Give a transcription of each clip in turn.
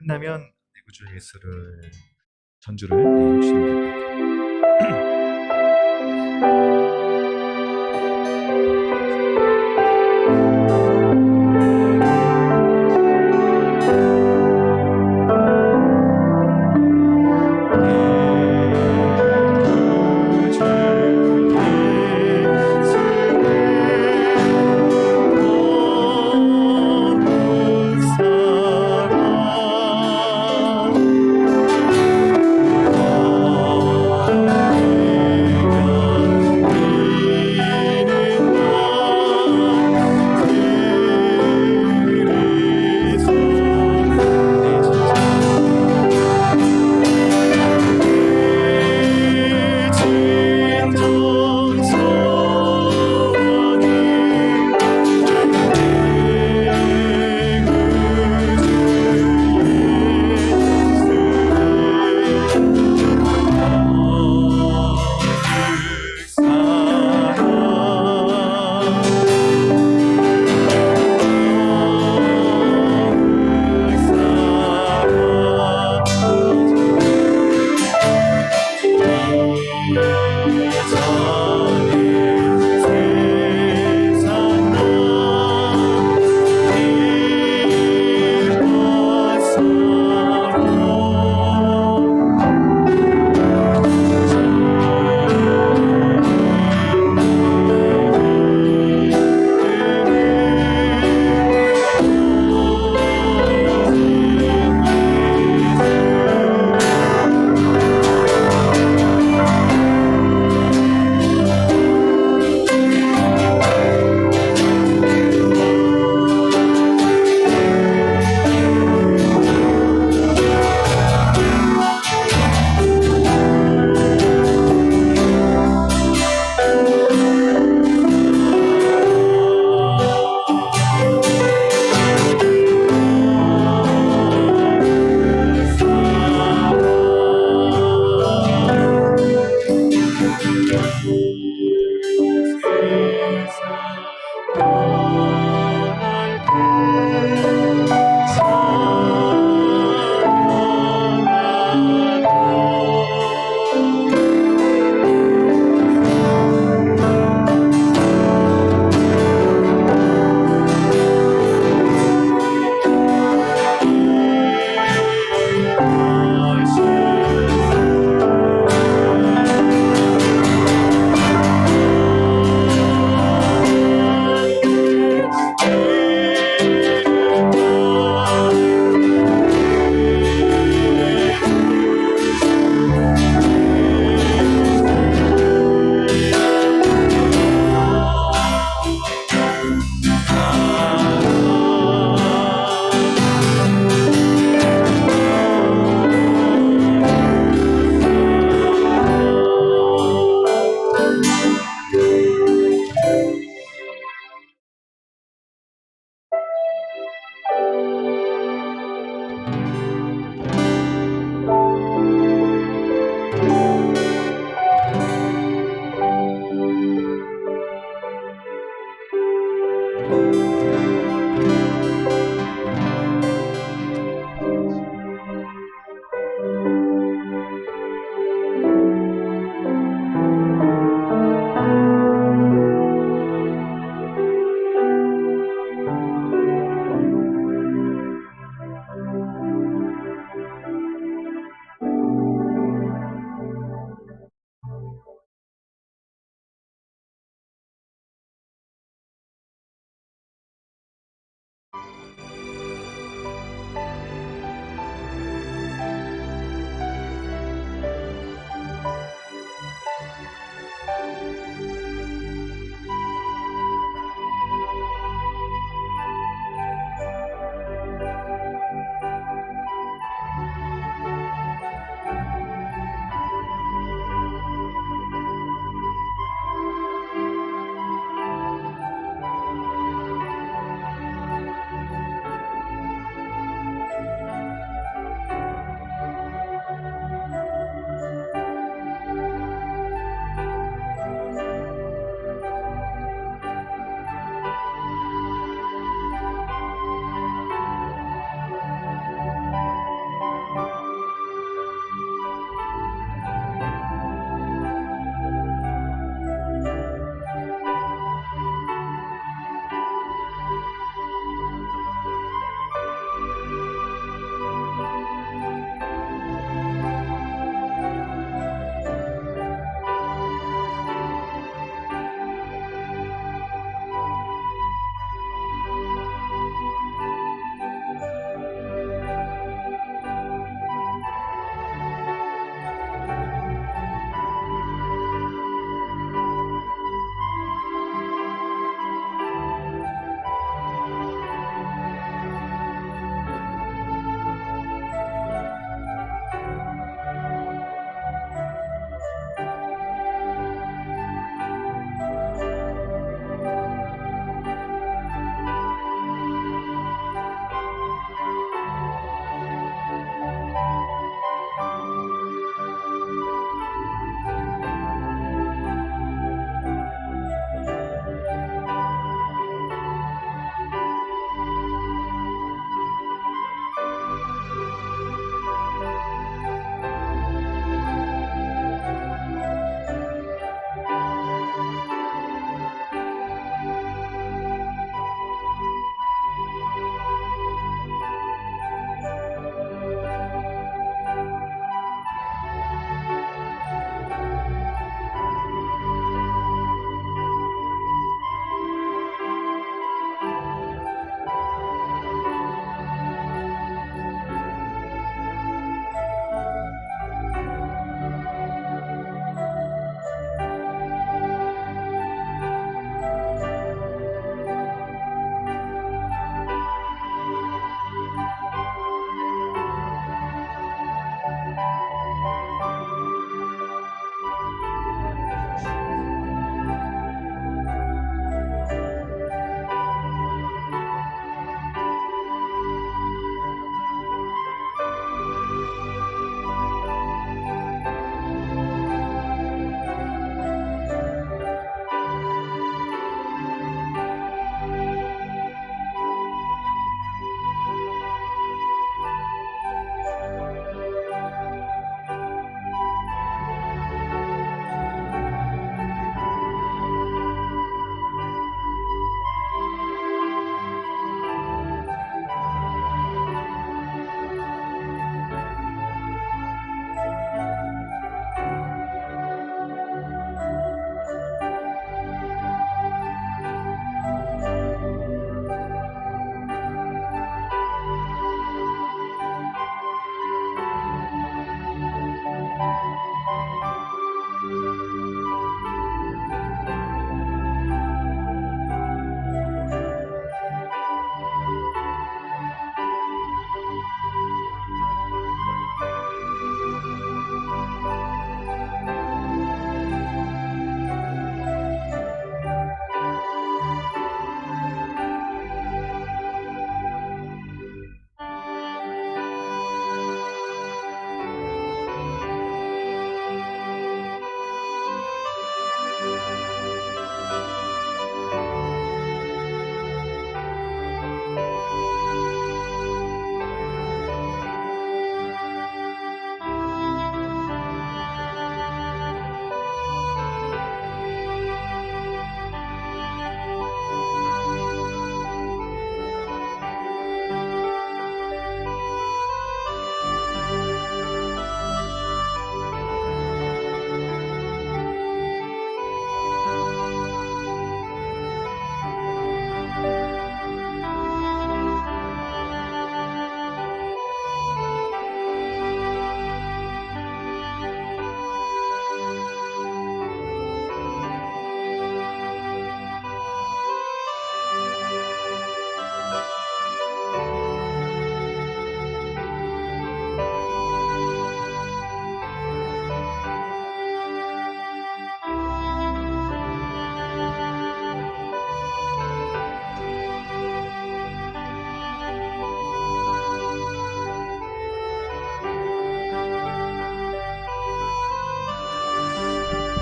끝나면 네, 구주 예수를 전주를 네, 해주시면 될 것 같아요.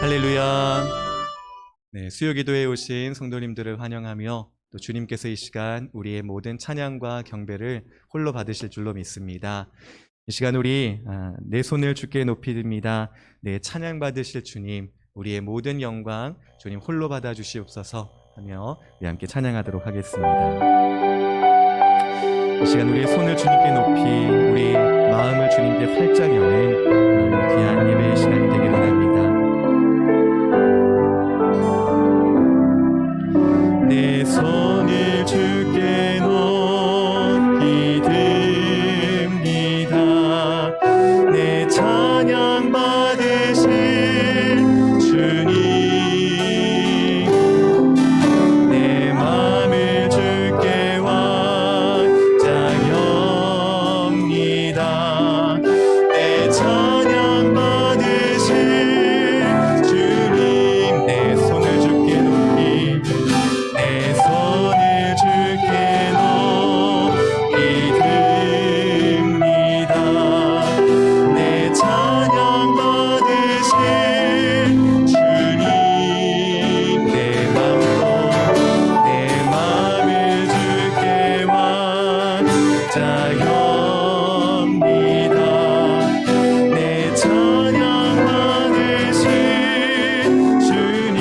할렐루야. 네, 수요기도에 오신 성도님들을 환영하며 또 주님께서 이 시간 우리의 모든 찬양과 경배를 홀로 받으실 줄로 믿습니다. 이 시간 우리 내 손을 주께 높이듭니다. 내 찬양 받으실 주님, 우리의 모든 영광 주님 홀로 받아 주시옵소서 하며 우리 함께 찬양하도록 하겠습니다. 이 시간 우리의 손을 주님께 높이 우리 마음을 주님께 활짝 여는 귀한 예배의 시간이 되기를 원합니다. 내 손을 주께 높이 듭니다. 내 찬양 받으실 주님, 내 맘을 주께 완짝 엽니다. 내 찬양 받으실 주님, 내 손을 주께 높이 내 손을 주께 높이 듭니다. 내 찬양 받으실 주님, 내 맘을 주께 완짝 엽니다. 내 찬양 받으실 주님,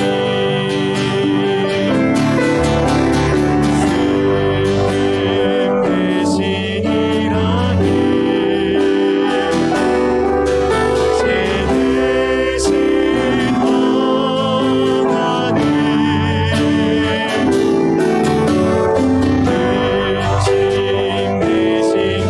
대신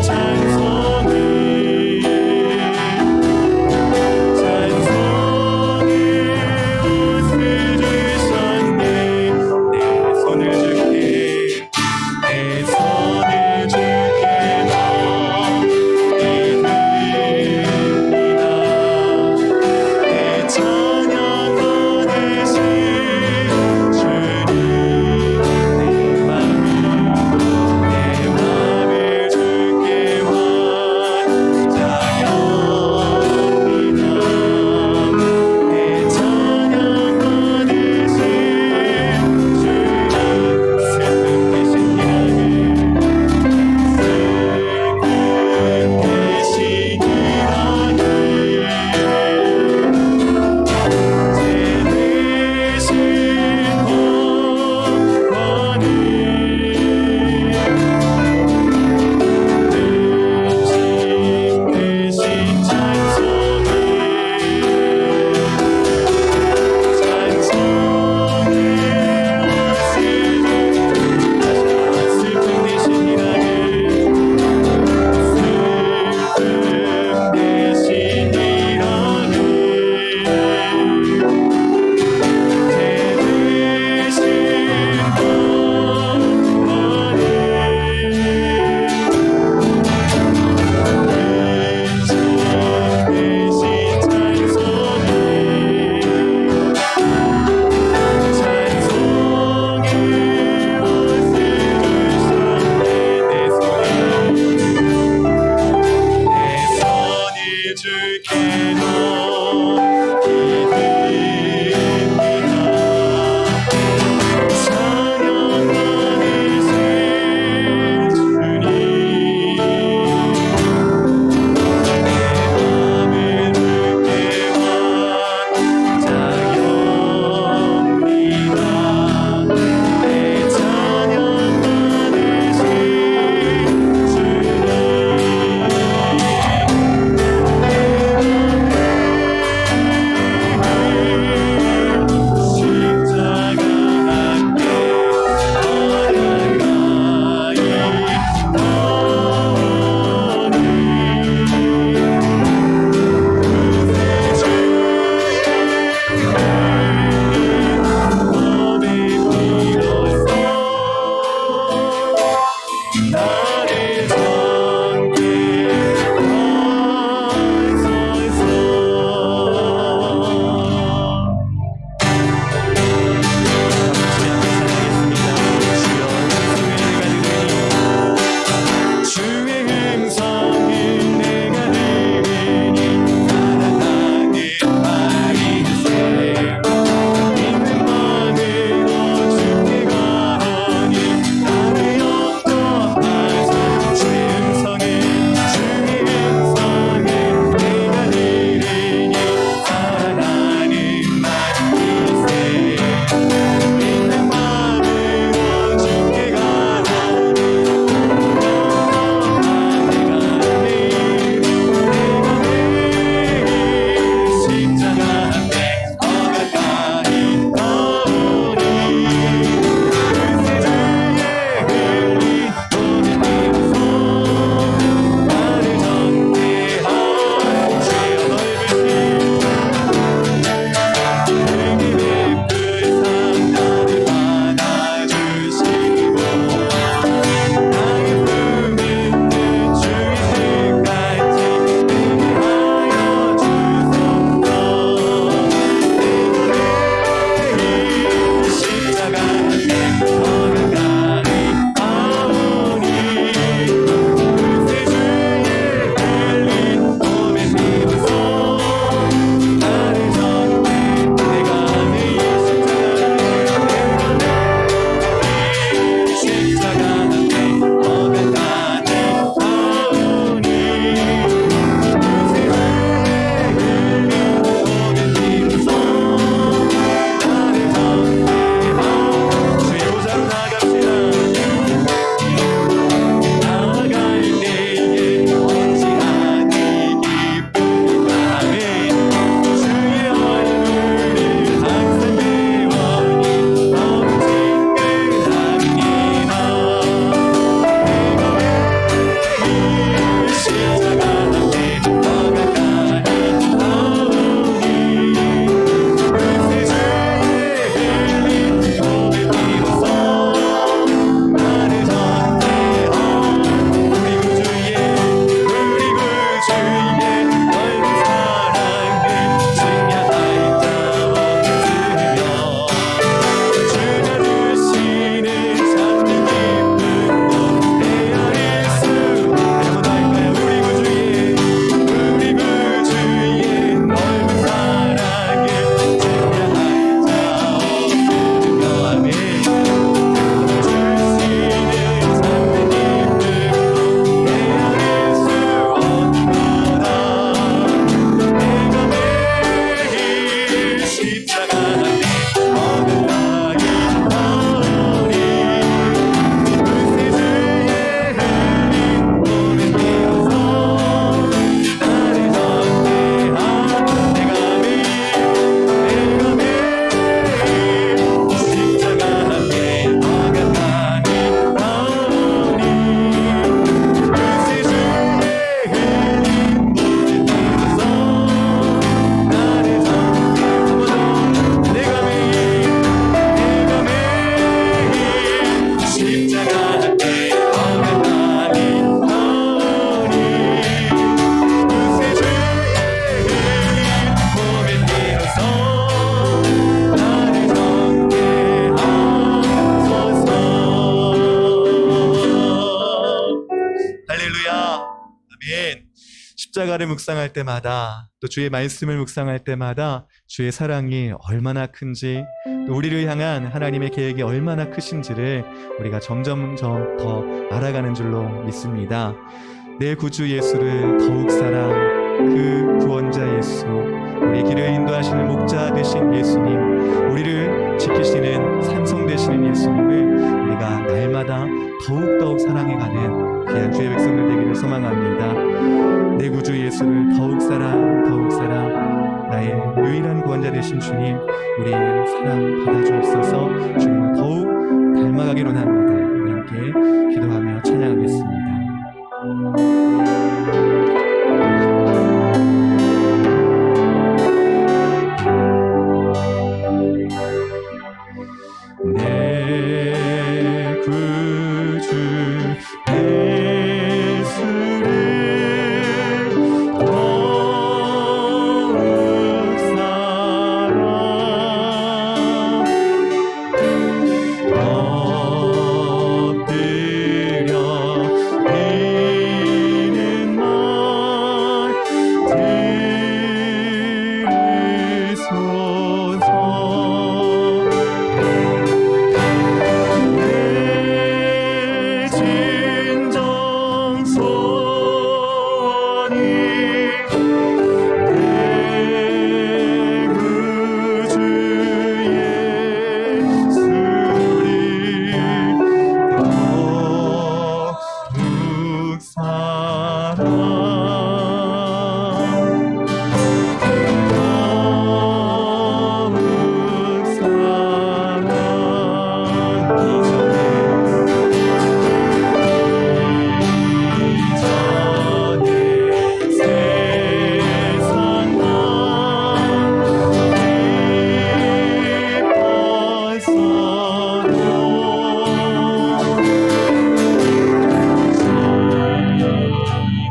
아멘. 십자가를 묵상할 때마다 또 주의 말씀을 묵상할 때마다 주의 사랑이 얼마나 큰지 또 우리를 향한 하나님의 계획이 얼마나 크신지를 우리가 점점 더 알아가는 줄로 믿습니다. 내 구주 예수를 더욱 사랑, 그 구원자 예수, 우리의 길을 인도하시는 목자 되신 예수님, 우리를 지키시는 산성 되시는 예수님을 우리가 날마다 더욱더욱 사랑해가는 귀한 주의 백성들 되기를 소망합니다. 내 구주 예수를 더욱 사랑, 나의 유일한 구원자 되신 주님, 우리의 사랑 받아주옵소서. 주님을 더욱 닮아가기로 합니다. 우리 함께 기도하며 찬양하겠습니다. 내 구주 예수를 더욱 사랑, 엎드려 비는 말 들으소서.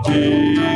주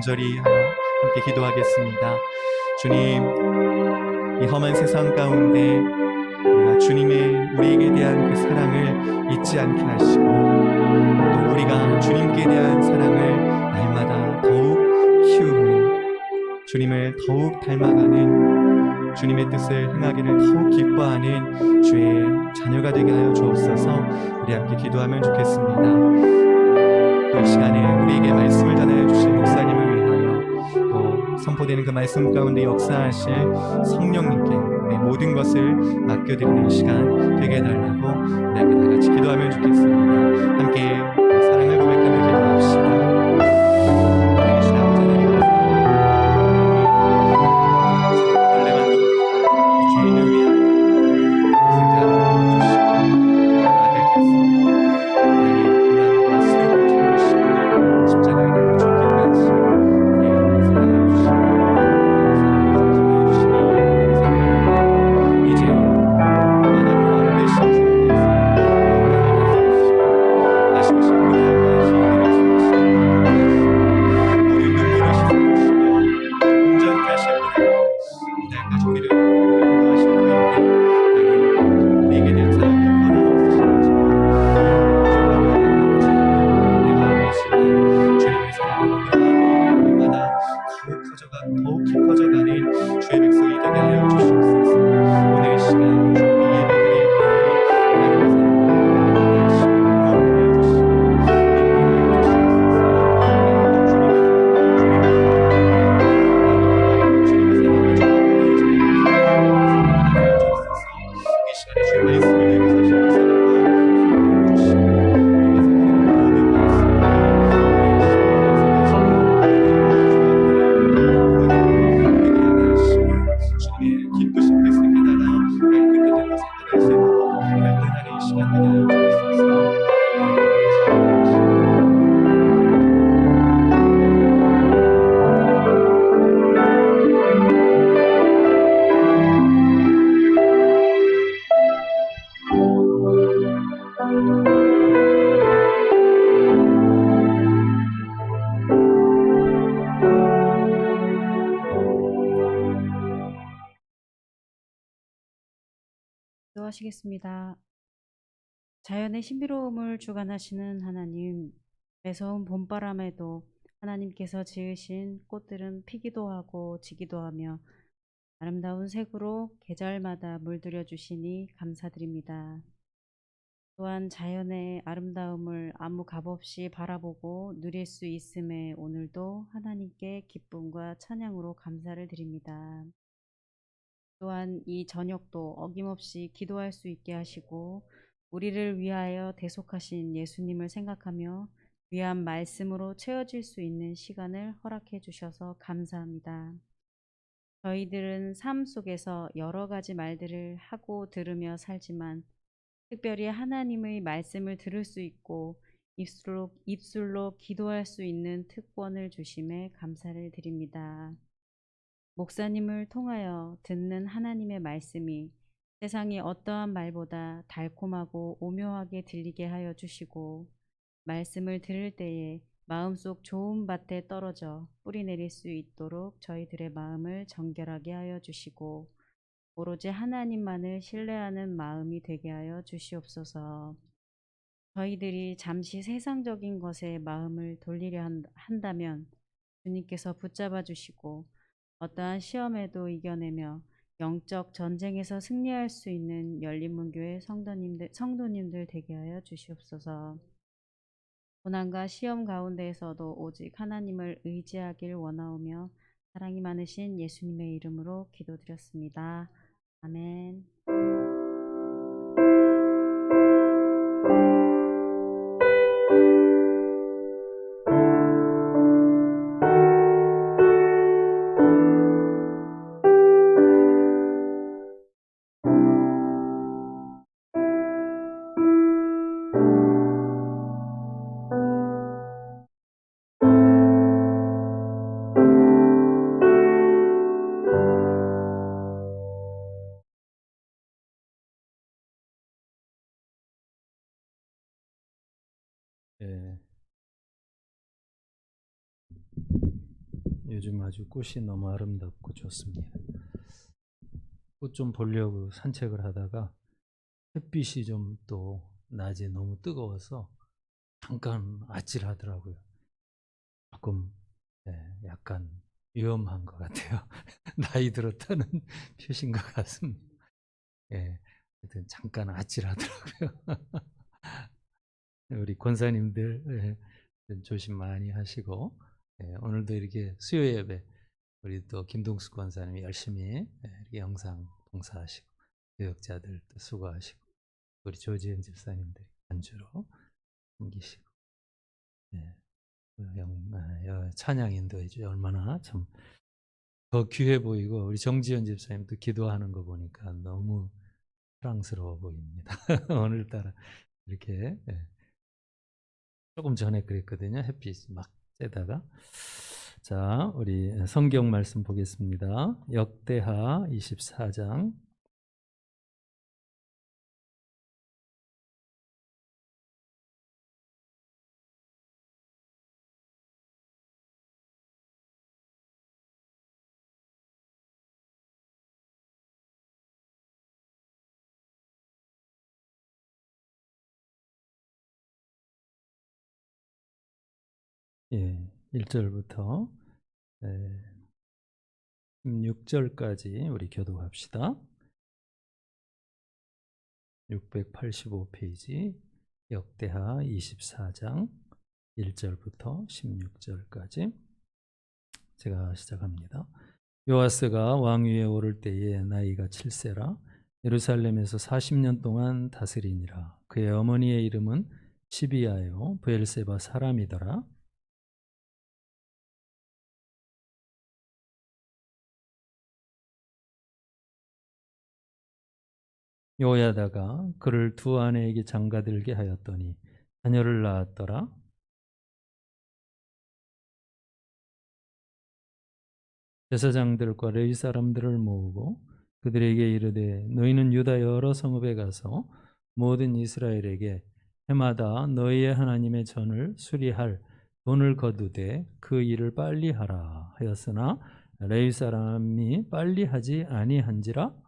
간절히 하여 함께 기도하겠습니다. 주님, 이 험한 세상 가운데 우리가 주님의 우리에게 대한 그 사랑을 잊지 않게 하시고, 또 우리가 주님께 대한 사랑을 날마다 더욱 키우는, 주님을 더욱 닮아가는, 주님의 뜻을 행하기를 더욱 기뻐하는 주의 자녀가 되게 하여 주옵소서. 우리 함께 기도하면 좋겠습니다. 또 이 시간에 우리에게 말씀을 전하여 주신 목사님을 위하여, 또 선포되는 그 말씀 가운데 역사하실 성령님께 우리 모든 것을 맡겨드리는 시간 되게 해달라고 우리 함께 다 같이 기도하면 좋겠습니다. 함께 사랑을 고백하며 기도합시다. 살아계신 아버지 하나님, 감사합니다. 벌레만도 못한 주인을 위하여 승자를 주시고 아들께서 나의 고난과 수욕을 참으시고 십자가에 달려 죽기까지 우리의 사랑을 주시고 사랑을 주시니 감사드립니다. 이제 하나님 왕 되신 주님께서 영광을 다스리시고 다시 오신 그날과 희인을 주시고 모든 눈물을 씻어주시며 온전케 하실 분이고 이날까지 우리를 인도하실 분인데, 우리에게 대한 사랑이 변함없으신 거지만 부족하며 내 마음의 시간 주님의 사랑을 기도하고 날마다 더욱 커져가고 더욱 깊어져가는 주의 백성이 되게 하여 주시옵소서. 오늘 이 시간 주님 예배드릴 때 하나님의 사랑을 날마다 하시고 경험케 하여 주시고 믿게 하여 주시옵소서. 하나님 주님의 사랑을 주님의 사랑을 전하는 주님의 사랑을 하여 주옵소서. 이 시간에 주의 말씀을 들고 사신 목사님과 함께하여 주시고 입에서 드리는 모든 말씀을 주님의 기쁘신 뜻을 깨달아 발끝대로 생각할 수 있도록 결단하는 이 시간 되게 하여 주옵소서. 기도하시겠습니다. 자연의 신비로움을 주관하시는 하나님, 매서운 봄바람에도 하나님께서 지으신 꽃들은 피기도 하고 지기도 하며 아름다운 색으로 계절마다 물들여 주시니 감사드립니다. 또한 자연의 아름다움을 아무 값없이 바라보고 누릴 수 있음에 오늘도 하나님께 기쁨과 찬양으로 감사를 드립니다. 또한 이 저녁도 어김없이 기도할 수 있게 하시고 우리를 위하여 대속하신 예수님을 생각하며 귀한 말씀으로 채워질 수 있는 시간을 허락해 주셔서 감사합니다. 저희들은 삶 속에서 여러 가지 말들을 하고 들으며 살지만 특별히 하나님의 말씀을 들을 수 있고 입술로 기도할 수 있는 특권을 주심에 감사를 드립니다. 목사님을 통하여 듣는 하나님의 말씀이 세상의 어떠한 말보다 달콤하고 오묘하게 들리게 하여 주시고 말씀을 들을 때에 마음속 좋은 밭에 떨어져 뿌리 내릴 수 있도록 저희들의 마음을 정결하게 하여 주시고 오로지 하나님만을 신뢰하는 마음이 되게 하여 주시옵소서. 저희들이 잠시 세상적인 것에 마음을 돌리려 한다면 주님께서 붙잡아 주시고 어떠한 시험에도 이겨내며 영적 전쟁에서 승리할 수 있는 열린문교회 성도님들 되게 하여 주시옵소서. 고난과 시험 가운데에서도 오직 하나님을 의지하길 원하오며 사랑이 많으신 예수님의 이름으로 기도드렸습니다. 아멘. 요즘 아주 꽃이 너무 아름답고 좋습니다. 꽃 좀 보려고 산책을 하다가 햇빛이 좀 또 낮에 너무 뜨거워서 잠깐 아찔하더라고요. 조금 약간 위험한 것 같아요. 나이 들었다는 표시인 것 같습니다. 하여튼 잠깐 아찔하더라고요. 우리 권사님들 조심 많이 하시고 오늘도 이렇게 수요 예배 우리 또 김동수 권사님이 열심히 이렇게 영상 봉사하시고 교역자들도 수고하시고 우리 조지현 집사님들이 간주로 섬기시고 찬양 인도해 주여 얼마나 참 더 귀해 보이고 우리 정지현 집사님도 기도하는 거 보니까 너무 사랑스러워 보입니다. 오늘따라 이렇게 조금 전에 그랬거든요. 햇빛이 막 쬐다가. 자, 우리 성경 말씀 보겠습니다. 역대하 24장. 예, 1절부터 16절까지 우리 교독합시다. 685페이지 역대하 24장 1절부터 16절까지 제가 시작합니다. 요아스가 왕위에 오를 때에 나이가 7세라 예루살렘에서 40년 동안 다스리니라. 그의 어머니의 이름은 시비아요 브엘세바 사람이더라. 요야다가 그를 두 아내에게 장가들게 하였더니 자녀를 낳았더라. 제사장들과 레위 사람들을 모으고 그들에게 이르되 너희는 유다 여러 성읍에 가서 모든 이스라엘에게 해마다 너희의 하나님의 전을 수리할 돈을 거두되 그 일을 빨리 하라 하였으나 레위 사람이 빨리 하지 아니한지라.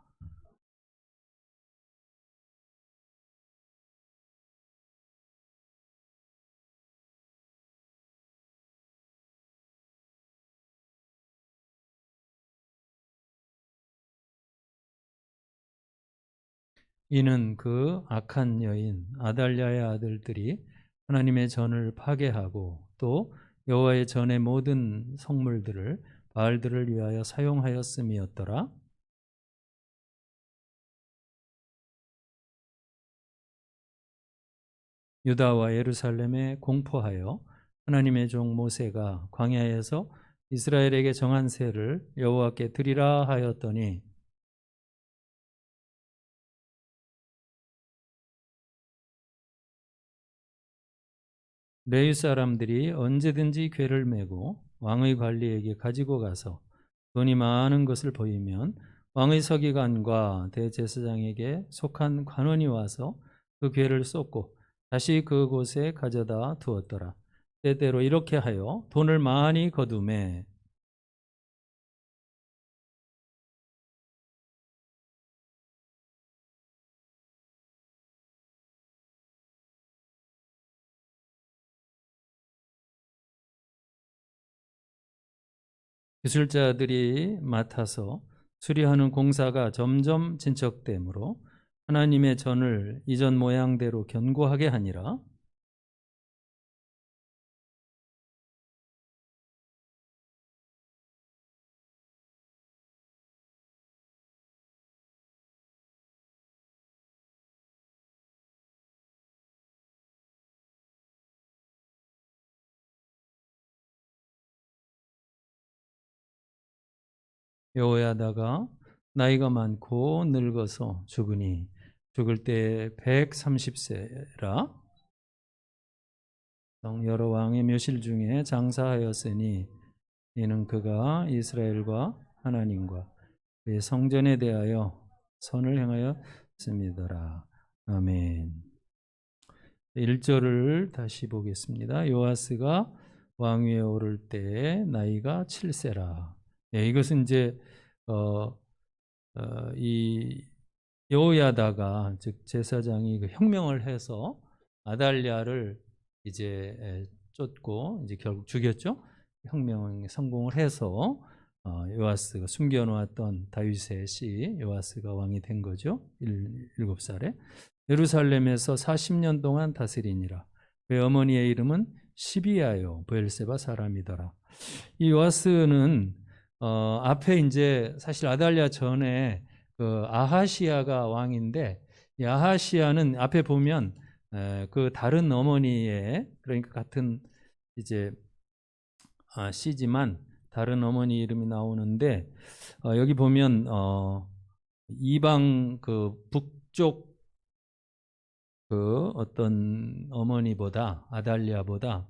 이는 그 악한 여인 아달랴의 아들들이 하나님의 전을 파괴하고 또 여호와의 전의 모든 성물들을 바알들을 위하여 사용하였음이었더라. 유다와 예루살렘에 공포하여 하나님의 종 모세가 광야에서 이스라엘에게 정한 세를 여호와께 드리라 하였더니 레위 사람들이 언제든지 궤를 메고 왕의 관리에게 가지고 가서 돈이 많은 것을 보이면 왕의 서기관과 대제사장에게 속한 관원이 와서 그 궤를 쏟고 다시 그곳에 가져다 두었더라. 때때로 이렇게 하여 돈을 많이 거두매 기술자들이 맡아서 수리하는 공사가 점점 진척되므로 하나님의 전을 이전 모양대로 견고하게 하니라. 여호야다가 나이가 많고 늙어서 죽으니 죽을 때 130세라. 여러 왕의 묘실 중에 장사하였으니 이는 그가 이스라엘과 하나님과 그의 성전에 대하여 선을 행하였음이더라. 아멘. 1절을 다시 보겠습니다. 요아스가 왕위에 오를 때 나이가 7세라. 예, 이것은 이제 이 여호야다가 즉 제사장이 그 혁명을 해서 아달랴를 이제 쫓고 이제 결국 죽였죠. 혁명에 성공을 해서 요아스가 숨겨놓았던 다윗의 씨 요아스가 왕이 된 거죠. 7살에 예루살렘에서 40년 동안 다스리니라. 그의 어머니의 이름은 시비야요 브엘세바 사람이더라. 이 요아스는 앞에 이제 사실 아달랴 전에 그 아하시야가 왕인데 이 아하시야는 앞에 보면 그 다른 어머니의 그러니까 같은 이제 씨지만 다른 어머니 이름이 나오는데 여기 보면 이방 그 북쪽 그 어떤 어머니보다 아달랴보다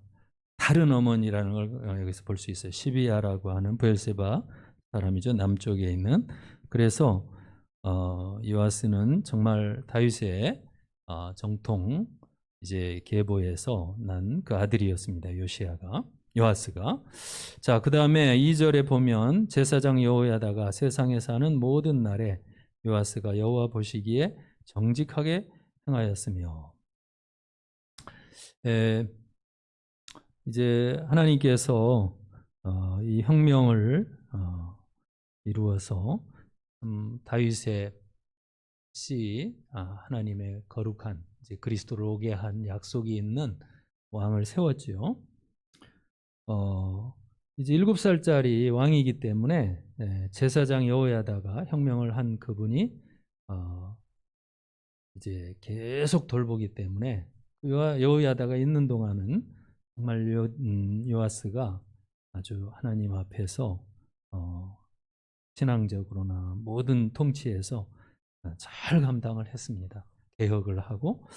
다른 어머니라는 걸 여기서 볼 수 있어요. 시비야라고 하는 브엘세바 사람이죠. 남쪽에 있는. 그래서 요아스는 정말 다윗의 정통 이제 계보에서 난 그 아들이었습니다. 요아스가. 자, 그다음에 2절에 보면 제사장 여호야다가 세상에 사는 모든 날에 요아스가 여호와 보시기에 정직하게 행하였으며 이제 하나님께서 이 혁명을 이루어서 다윗의 씨 하나님의 거룩한 이제 그리스도를 오게 한 약속이 있는 왕을 세웠지요. 이제 7살짜리 왕이기 때문에 제사장 여호야다가 혁명을 한 그분이 이제 계속 돌보기 때문에 여호야다가 있는 동안은 정말 요아스가 아주 하나님 앞에서 신앙적으로나 모든 통치에서 잘 감당을 했습니다. 개혁을 하고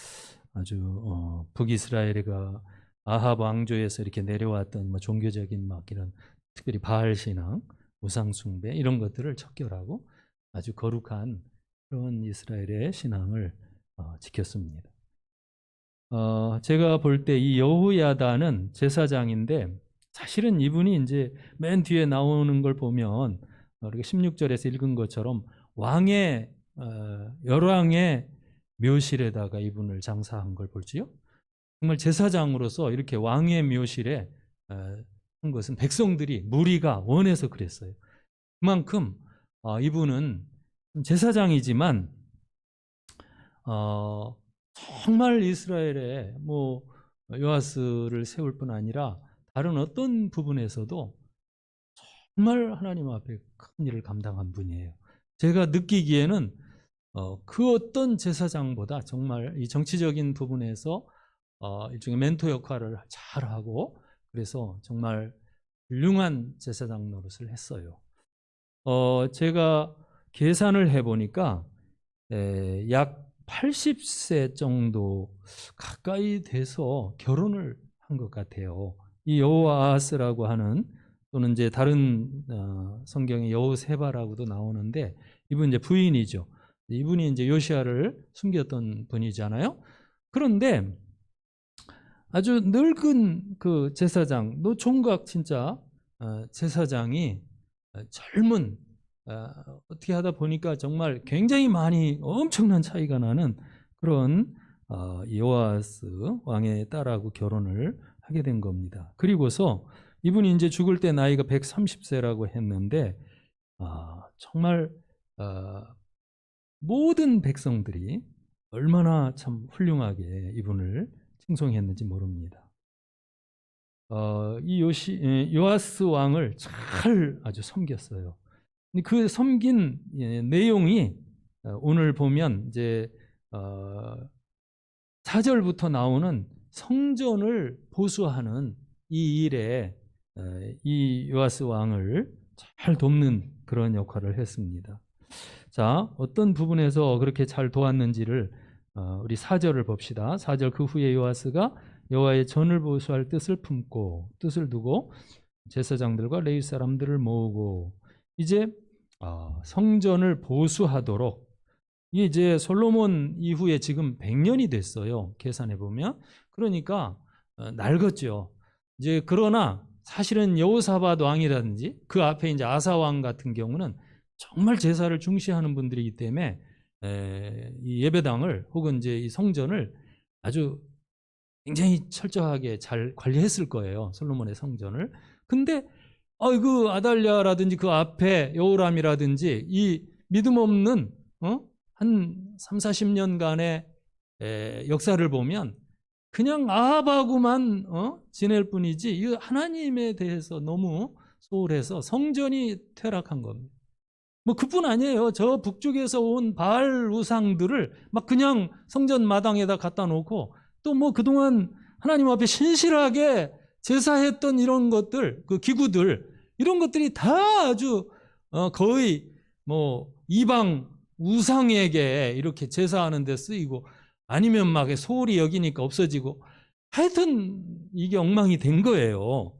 아주 북이스라엘가 아합 왕조에서 이렇게 내려왔던 뭐 종교적인 막 이런 특별히 바알 신앙, 우상 숭배 이런 것들을 척결하고 아주 거룩한 그런 이스라엘의 신앙을 지켰습니다. 제가 볼 때 이 여호야다는 제사장인데 사실은 이분이 이제 맨 뒤에 나오는 걸 보면 우리가 16절에서 읽은 것처럼 왕의 열왕의 묘실에다가 이분을 장사한 걸 볼지요. 정말 제사장으로서 이렇게 왕의 묘실에 한 것은 백성들이 무리가 원해서 그랬어요. 그만큼 이분은 제사장이지만 정말 이스라엘에 뭐 요아스를 세울 뿐 아니라 다른 어떤 부분에서도 정말 하나님 앞에 큰 일을 감당한 분이에요. 제가 느끼기에는 그 어떤 제사장보다 정말 이 정치적인 부분에서 일종의 멘토 역할을 잘하고 그래서 정말 훌륭한 제사장 노릇을 했어요. 제가 계산을 해보니까 약 80세 정도 가까이 돼서 결혼을 한 것 같아요. 이 여호아스라고 하는 또는 이제 다른 성경에 여호세바라고도 나오는데 이분 이제 부인이죠. 이분이 이제 요시야를 숨겼던 분이잖아요. 그런데 아주 늙은 그 제사장, 노총각 진짜 제사장이 젊은 어떻게 하다 보니까 정말 굉장히 많이 엄청난 차이가 나는 그런 요아스 왕의 딸하고 결혼을 하게 된 겁니다. 그리고서 이분이 이제 죽을 때 나이가 130세라고 했는데 정말 모든 백성들이 얼마나 참 훌륭하게 이분을 칭송했는지 모릅니다. 이 요아스 왕을 잘 아주 섬겼어요. 그 섬긴 내용이 오늘 보면 이제 4절부터 나오는 성전을 보수하는 이 일에 이 요아스 왕을 잘 돕는 그런 역할을 했습니다. 자, 어떤 부분에서 그렇게 잘 도왔는지를 우리 4절을 봅시다. 4절 그 후에 요아스가 여호와의 전을 보수할 뜻을 품고 뜻을 두고 제사장들과 레위 사람들을 모으고 이제 성전을 보수하도록 이게 이제 솔로몬 이후에 지금 100년이 됐어요. 계산해 보면 그러니까 낡았죠. 이제 그러나 사실은 여호사밧 왕이라든지 그 앞에 이제 아사 왕 같은 경우는 정말 제사를 중시하는 분들이기 때문에 이 예배당을 혹은 이제 이 성전을 아주 굉장히 철저하게 잘 관리했을 거예요. 솔로몬의 성전을. 근데 그 아달랴라든지 그 앞에 여호람이라든지 이 믿음 없는 한 3, 40년간의 역사를 보면 그냥 아합하고만 지낼 뿐이지 이 하나님에 대해서 너무 소홀해서 성전이 퇴락한 겁니다. 뭐 그뿐 아니에요. 저 북쪽에서 온 바알 우상들을 막 그냥 성전 마당에다 갖다 놓고 또 뭐 그동안 하나님 앞에 신실하게 제사했던 이런 것들, 그 기구들, 이런 것들이 다 아주 거의 뭐 이방 우상에게 이렇게 제사하는 데 쓰이고 아니면 막 소홀히 여기니까 없어지고 하여튼 이게 엉망이 된 거예요.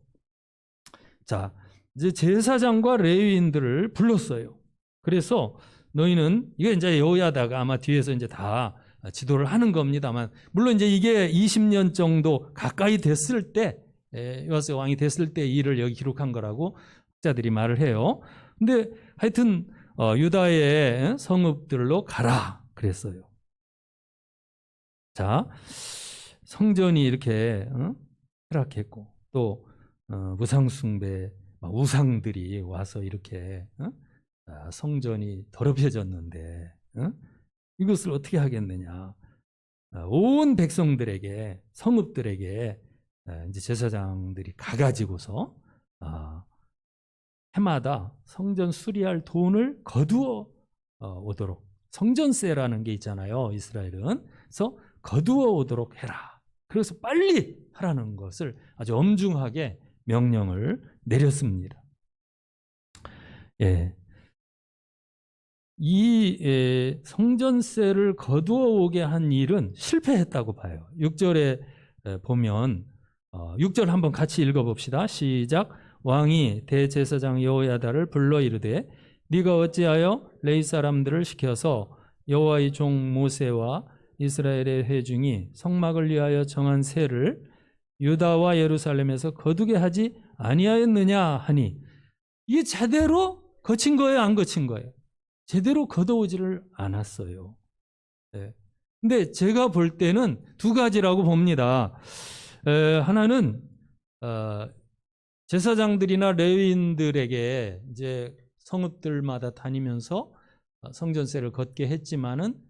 자, 이제 제사장과 레위인들을 불렀어요. 그래서 너희는 이게 이제 여호야다가 아마 뒤에서 이제 다 지도를 하는 겁니다만 물론 이제 이게 20년 정도 가까이 됐을 때 요아스 왕이 됐을 때 일을 여기 기록한 거라고 학자들이 말을 해요. 근데 하여튼 유다의 성읍들로 가라 그랬어요. 자, 성전이 이렇게 타락했고 또 우상숭배 우상들이 와서 이렇게 성전이 더럽혀졌는데 이것을 어떻게 하겠느냐? 온 백성들에게 성읍들에게 이제 제사장들이 가가지고서 해마다 성전 수리할 돈을 거두어 오도록 성전세라는 게 있잖아요. 이스라엘은. 그래서 거두어 오도록 해라. 그래서 빨리 하라는 것을 아주 엄중하게 명령을 내렸습니다. 예. 이 성전세를 거두어 오게 한 일은 실패했다고 봐요. 6절에 보면 6절 한번 같이 읽어봅시다. 시작. 왕이 대제사장 여호야다를 불러 이르되 네가 어찌하여 레위 사람들을 시켜서 여호와의 종 모세와 이스라엘의 회중이 성막을 위하여 정한 세를 유다와 예루살렘에서 거두게 하지 아니하였느냐 하니 이게 제대로 거친 거예요, 안 거친 거예요? 제대로 걷어오지를 않았어요. 네. 근데 제가 볼 때는 두 가지라고 봅니다. 하나는 제사장들이나 레위인들에게 이제 성읍들마다 다니면서 성전세를 걷게 했지만은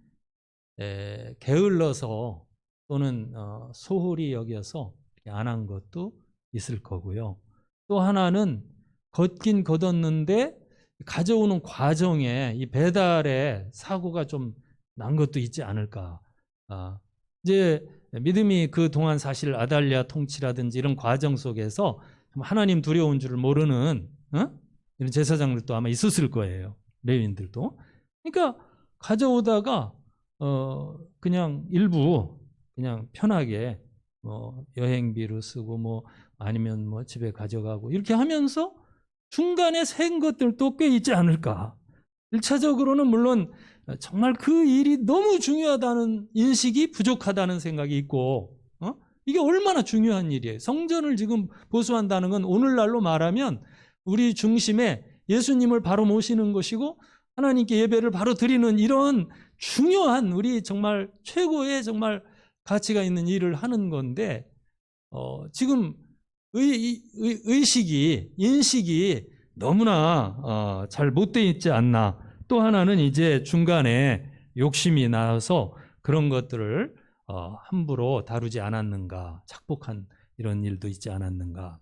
게을러서 또는 소홀히 여겨서 안 한 것도 있을 거고요. 또 하나는 걷긴 걷었는데 가져오는 과정에 이 배달에 사고가 좀 난 것도 있지 않을까. 이제 믿음이 그 동안 사실 아달랴 통치라든지 이런 과정 속에서 하나님 두려운 줄을 모르는 이런 제사장들도 아마 있었을 거예요. 레위인들도. 그러니까 가져오다가 그냥 일부 그냥 편하게 여행비로 쓰고 뭐 아니면 뭐 집에 가져가고 이렇게 하면서 중간에 샌 것들도 꽤 있지 않을까. 1차적으로는 물론 정말 그 일이 너무 중요하다는 인식이 부족하다는 생각이 있고 이게 얼마나 중요한 일이에요. 성전을 지금 보수한다는 건 오늘날로 말하면 우리 중심에 예수님을 바로 모시는 것이고 하나님께 예배를 바로 드리는 이런 중요한 우리 정말 최고의 정말 가치가 있는 일을 하는 건데 지금 의식이 인식이 너무나 잘 못돼 있지 않나. 또 하나는 이제 중간에 욕심이 나서 그런 것들을 함부로 다루지 않았는가, 착복한 이런 일도 있지 않았는가.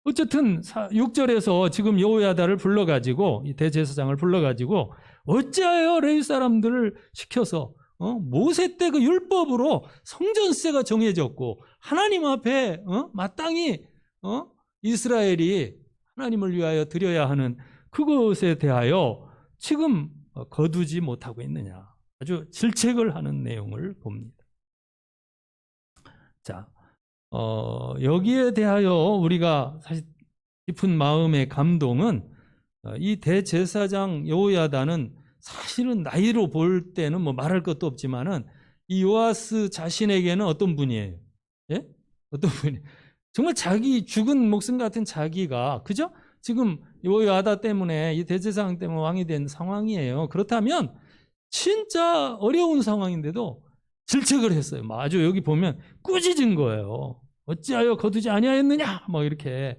어쨌든 6절에서 지금 여호야다를 불러가지고 이 대제사장을 불러가지고 어찌하여 레위 사람들을 시켜서 모세 때 그 율법으로 성전세가 정해졌고 하나님 앞에 마땅히 이스라엘이 하나님을 위하여 드려야 하는 그것에 대하여 지금 거두지 못하고 있느냐. 아주 질책을 하는 내용을 봅니다. 자, 여기에 대하여 우리가 사실 깊은 마음의 감동은 이 대제사장 여호야다는 사실은 나이로 볼 때는 뭐 말할 것도 없지만은 이 요아스 자신에게는 어떤 분이에요? 예? 어떤 분이? 정말 자기 죽은 목숨 같은 자기가, 그죠? 지금 여호야다 때문에, 이 대제사장 때문에 왕이 된 상황이에요. 그렇다면 진짜 어려운 상황인데도 질책을 했어요. 아주 여기 보면 꾸짖은 거예요. 어찌하여 거두지 아니하였느냐, 뭐 이렇게.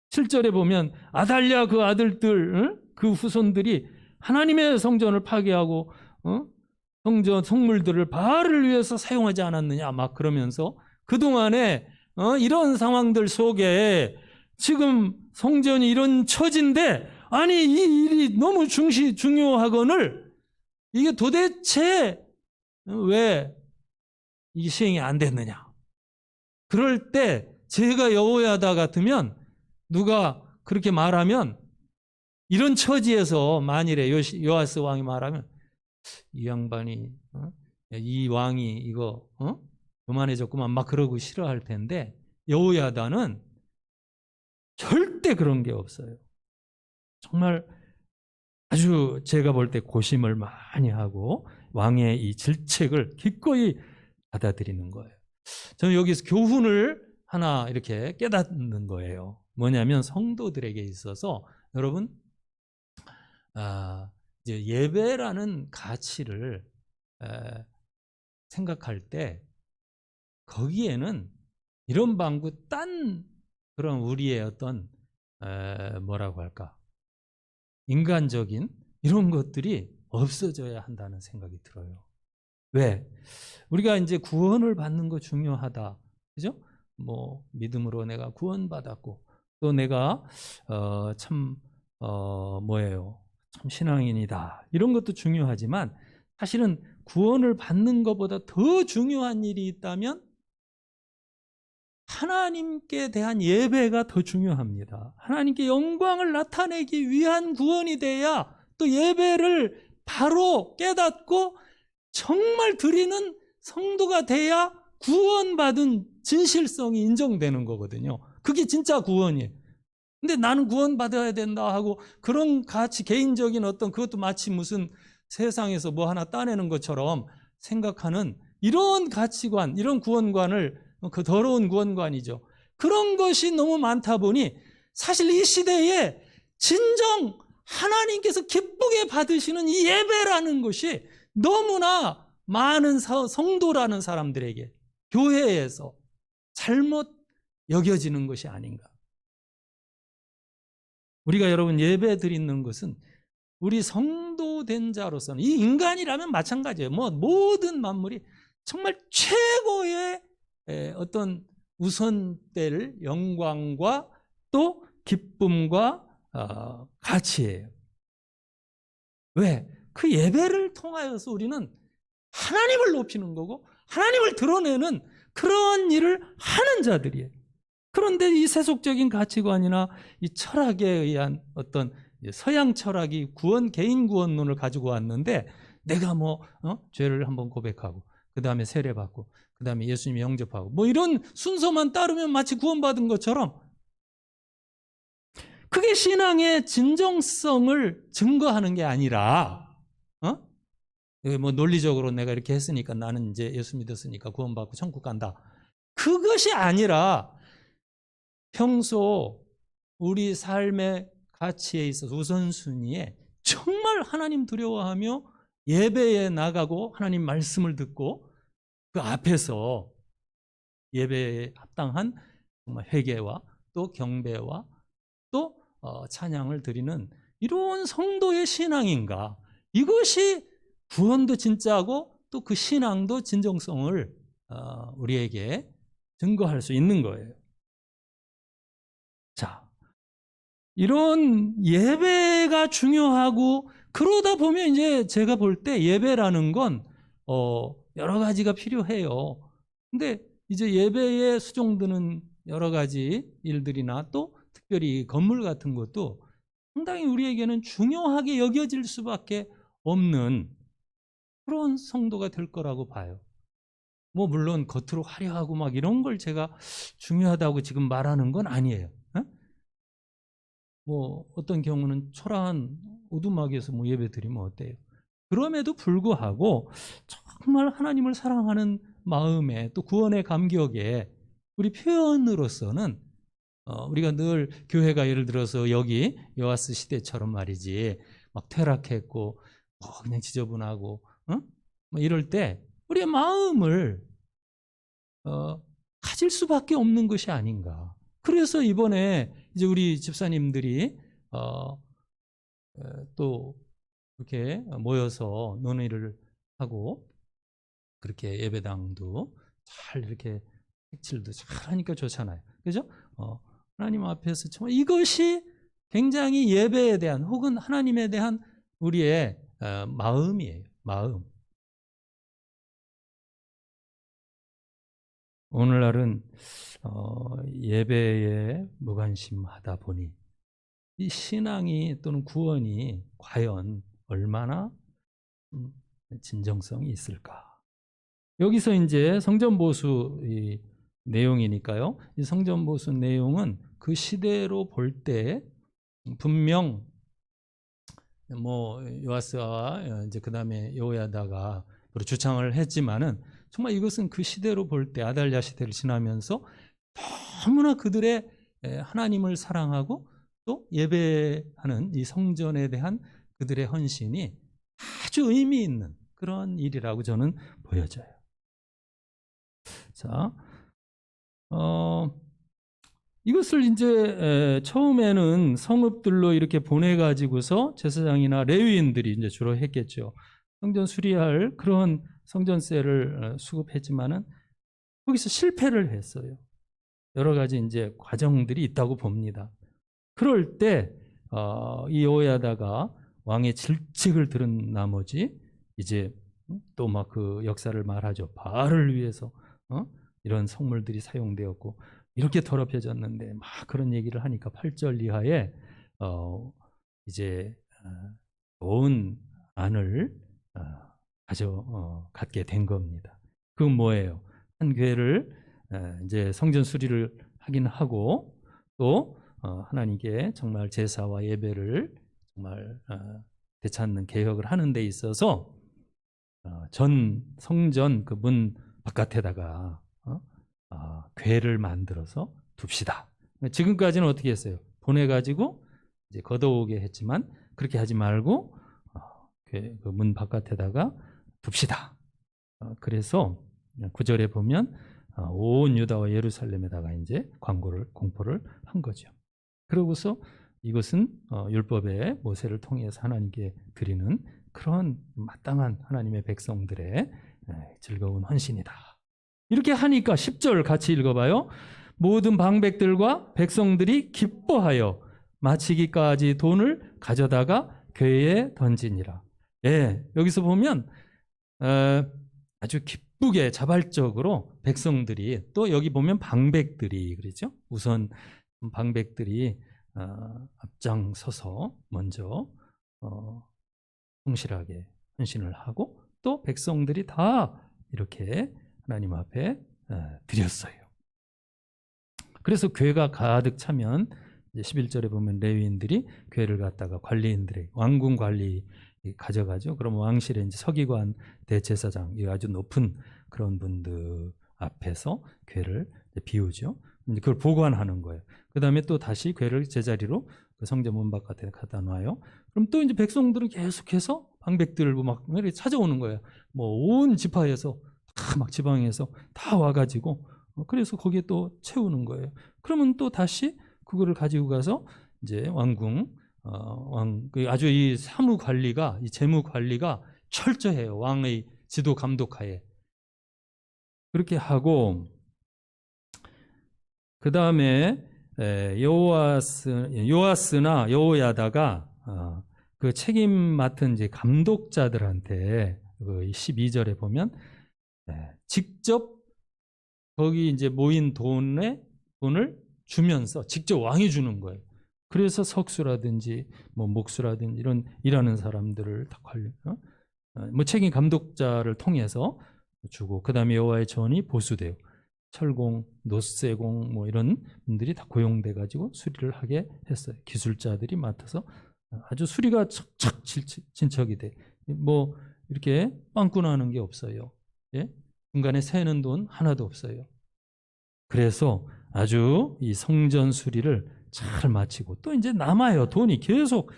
7절에 보면 아달랴 그 아들들, 그 후손들이 하나님의 성전을 파괴하고 성전 성물들을 바알을 위해서 사용하지 않았느냐, 막 그러면서 그동안에 이런 상황들 속에 지금 성전이 이런 처지인데, 아니 이 일이 너무 중요하거늘 이게 도대체 왜 이게 시행이 안 됐느냐. 그럴 때 제가 여호야다 같으면, 누가 그렇게 말하면, 이런 처지에서 만일에 요아스 왕이 말하면, 이 양반이 이 왕이 이거 교만해졌구만 막 그러고 싫어할 텐데, 여호야다는 절대 그런 게 없어요. 정말 아주 제가 볼 때 고심을 많이 하고 왕의 이 질책을 기꺼이 받아들이는 거예요. 저는 여기서 교훈을 하나 이렇게 깨닫는 거예요. 뭐냐면 성도들에게 있어서 여러분, 이제 예배라는 가치를 생각할 때 거기에는 이런 방구 딴 그런 우리의 어떤 뭐라고 할까, 인간적인 이런 것들이 없어져야 한다는 생각이 들어요. 왜? 우리가 이제 구원을 받는 거 중요하다, 그죠? 뭐 믿음으로 내가 구원받았고, 또 내가 참 신앙인이다, 이런 것도 중요하지만, 사실은 구원을 받는 것보다 더 중요한 일이 있다면 하나님께 대한 예배가 더 중요합니다. 하나님께 영광을 나타내기 위한 구원이 돼야 또 예배를 바로 깨닫고 정말 드리는 성도가 돼야 구원받은 진실성이 인정되는 거거든요. 그게 진짜 구원이에요. 근데 나는 구원받아야 된다 하고 그런 가치, 개인적인 어떤, 그것도 마치 무슨 세상에서 뭐 하나 따내는 것처럼 생각하는 이런 가치관, 이런 구원관을, 그 더러운 구원관이죠. 그런 것이 너무 많다 보니 사실 이 시대에 진정 하나님께서 기쁘게 받으시는 이 예배라는 것이 너무나 많은 성도라는 사람들에게 교회에서 잘못 여겨지는 것이 아닌가. 우리가 여러분 예배 드리는 것은 우리 성도 된 자로서는, 이 인간이라면 마찬가지예요. 모든 만물이 정말 최고의 어떤 우선될 영광과 또 기쁨과 가치예요. 왜? 그 예배를 통하여서 우리는 하나님을 높이는 거고 하나님을 드러내는 그런 일을 하는 자들이에요. 그런데 이 세속적인 가치관이나 이 철학에 의한 어떤 서양 철학이 개인 구원론을 가지고 왔는데, 내가 죄를 한번 고백하고 그 다음에 세례받고 그 다음에 예수님 영접하고 이런 순서만 따르면 마치 구원받은 것처럼, 그게 신앙의 진정성을 증거하는 게 아니라, 논리적으로 내가 이렇게 했으니까 나는 이제 예수 믿었으니까 구원받고 천국 간다, 그것이 아니라 평소 우리 삶의 가치에 있어서 우선순위에 정말 하나님 두려워하며 예배에 나가고 하나님 말씀을 듣고 그 앞에서 예배에 합당한 정말 회개와 또 경배와 또 찬양을 드리는 이런 성도의 신앙인가, 이것이 구원도 진짜고 또 그 신앙도 진정성을 우리에게 증거할 수 있는 거예요. 자, 이런 예배가 중요하고, 그러다 보면 이제 제가 볼 때 예배라는 건 여러 가지가 필요해요. 근데 이제 예배에 수종드는 여러 가지 일들이나 또 특별히 건물 같은 것도 상당히 우리에게는 중요하게 여겨질 수밖에 없는 그런 성도가 될 거라고 봐요. 물론 겉으로 화려하고 막 이런 걸 제가 중요하다고 지금 말하는 건 아니에요. 어떤 경우는 초라한 오두막에서 예배 드리면 어때요? 그럼에도 불구하고 정말 하나님을 사랑하는 마음에 또 구원의 감격에 우리 표현으로서는 우리가 늘 교회가 예를 들어서 여기 요아스 시대처럼 말이지 막 퇴락했고 그냥 지저분하고 뭐 이럴 때 우리의 마음을 가질 수밖에 없는 것이 아닌가. 그래서 이번에 이제 우리 집사님들이 또 이렇게 모여서 논의를 하고 그렇게 예배당도 잘 이렇게 색칠도 잘 하니까 좋잖아요. 그죠? 하나님 앞에서 정말 이것이 굉장히 예배에 대한 혹은 하나님에 대한 우리의 마음이에요. 마음. 오늘날은 예배에 무관심하다 보니 이 신앙이 또는 구원이 과연 얼마나 진정성이 있을까? 여기서 이제 성전보수 이 내용이니까요. 이 성전보수 내용은 그 시대로 볼 때 분명 뭐 요아스와 이제 그다음에 여호야다가 주창을 했지만은 정말 이것은 그 시대로 볼 때 아달랴 시대를 지나면서 너무나 그들의 하나님을 사랑하고 또 예배하는 이 성전에 대한 그들의 헌신이 아주 의미 있는 그런 일이라고 저는 보여져요. 자, 이것을 이제 처음에는 성읍들로 이렇게 보내가지고서 제사장이나 레위인들이 이제 주로 했겠죠. 성전 수리할 그런 성전세를 수급했지만은 거기서 실패를 했어요. 여러 가지 이제 과정들이 있다고 봅니다. 그럴 때 이 여호야다가 왕의 질책을 들은 나머지 이제 또 막 그 역사를 말하죠. 바알을 위해서 이런 성물들이 사용되었고 이렇게 더럽혀졌는데 막 그런 얘기를 하니까 8절 이하에 이제 좋은 안을 갖게 된 겁니다. 그건 뭐예요? 한 교회를 이제 성전 수리를 하긴 하고 또 하나님께 정말 제사와 예배를 정말 되찾는 개혁을 하는 데 있어서 전 성전 그 문 바깥에다가 궤를 만들어서 둡시다. 지금까지는 어떻게 했어요? 보내가지고 이제 걷어오게 했지만 그렇게 하지 말고 그 문 바깥에다가 둡시다. 그래서 9절에 보면 온 유다와 예루살렘에다가 이제 공포를 한 거죠. 그러고서 이것은 율법의 모세를 통해서 하나님께 드리는 그런 마땅한 하나님의 백성들의 즐거운 헌신이다. 이렇게 하니까 10절 같이 읽어봐요. 모든 방백들과 백성들이 기뻐하여 마치기까지 돈을 가져다가 궤에 던지니라. 예, 여기서 보면 아주 기쁘게 자발적으로 백성들이 또 여기 보면 방백들이 그러죠. 우선 방백들이 앞장서서 먼저 성실하게 헌신을 하고 또 백성들이 다 이렇게 하나님 앞에 드렸어요. 그래서 궤가 가득 차면 이제 11절에 보면 레위인들이 궤를 갖다가 관리인들의 왕궁 관리 가져가죠. 그럼 왕실에 이제 서기관, 대제사장, 이 아주 높은 그런 분들 앞에서 궤를 비우죠. 그걸 보관하는 거예요. 그 다음에 또 다시 궤를 제자리로 그 성전 문 바깥에 갖다 놔요. 그럼 또 이제 백성들은 계속해서 방백들을 막 이렇게 찾아오는 거예요. 뭐 온 지파에서 다 막 지방에서 다 와가지고 그래서 거기에 또 채우는 거예요. 그러면 또 다시 그거를 가지고 가서 이제 왕궁 아주 이 사무 관리가 이 재무 관리가 철저해요. 왕의 지도 감독하에 그렇게 하고 그 다음에 요아스나 여호야다가 그 책임 맡은 이제 감독자들한테 그 12절에 보면 직접 거기 이제 모인 돈을 주면서 직접 왕이 주는 거예요. 그래서 석수라든지 뭐 목수라든지 이런 일하는 사람들을 다 뭐 책임 감독자를 통해서 주고 그 다음에 여호와의 전이 보수돼요. 철공, 노쇠공 뭐 이런 분들이 다 고용돼 가지고 수리를 하게 했어요. 기술자들이 맡아서 아주 수리가 척척 진척이 돼. 뭐 이렇게 빵꾸나는 게 없어요. 예? 중간에 새는 돈 하나도 없어요. 그래서 아주 이 성전 수리를 잘 마치고 또 이제 남아요. 돈이 계속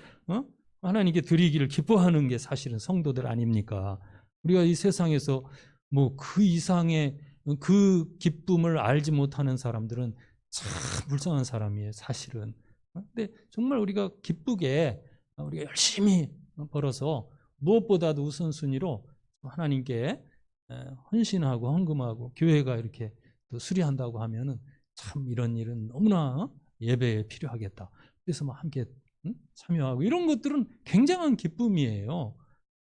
하나님께 드리기를 기뻐하는 게 사실은 성도들 아닙니까? 우리가 이 세상에서 뭐 그 이상의 그 기쁨을 알지 못하는 사람들은 참 불쌍한 사람이에요, 사실은. 근데 정말 우리가 기쁘게 우리가 열심히 벌어서 무엇보다도 우선순위로 하나님께 헌신하고 헌금하고 교회가 이렇게 또 수리한다고 하면은 참 이런 일은 너무나 예배에 필요하겠다. 그래서 막 함께 참여하고 이런 것들은 굉장한 기쁨이에요.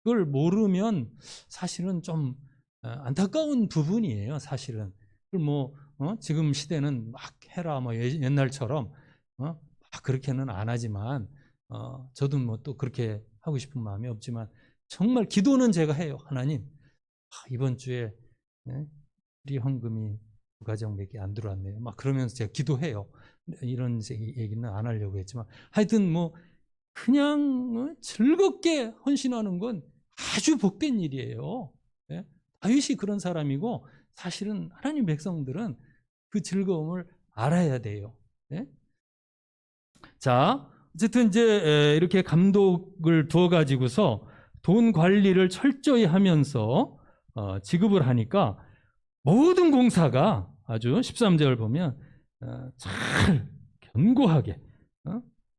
그걸 모르면 사실은 좀 안타까운 부분이에요. 사실은. 뭐 지금 시대는 막 해라 뭐 옛날처럼 막 그렇게는 안 하지만 저도 뭐 또 그렇게 하고 싶은 마음이 없지만 정말 기도는 제가 해요. 하나님, 이번 주에 우리 헌금이 부가정밖에 안 들어왔네요. 막 그러면서 제가 기도해요. 이런 얘기는 안 하려고 했지만 하여튼 뭐 그냥 즐겁게 헌신하는 건 아주 복된 일이에요. 예? 다윗이 그런 사람이고 사실은 하나님 백성들은 그 즐거움을 알아야 돼요. 예? 자, 어쨌든 이제 이렇게 감독을 두어 가지고서 돈 관리를 철저히 하면서 지급을 하니까 모든 공사가 아주 13절을 보면 잘 견고하게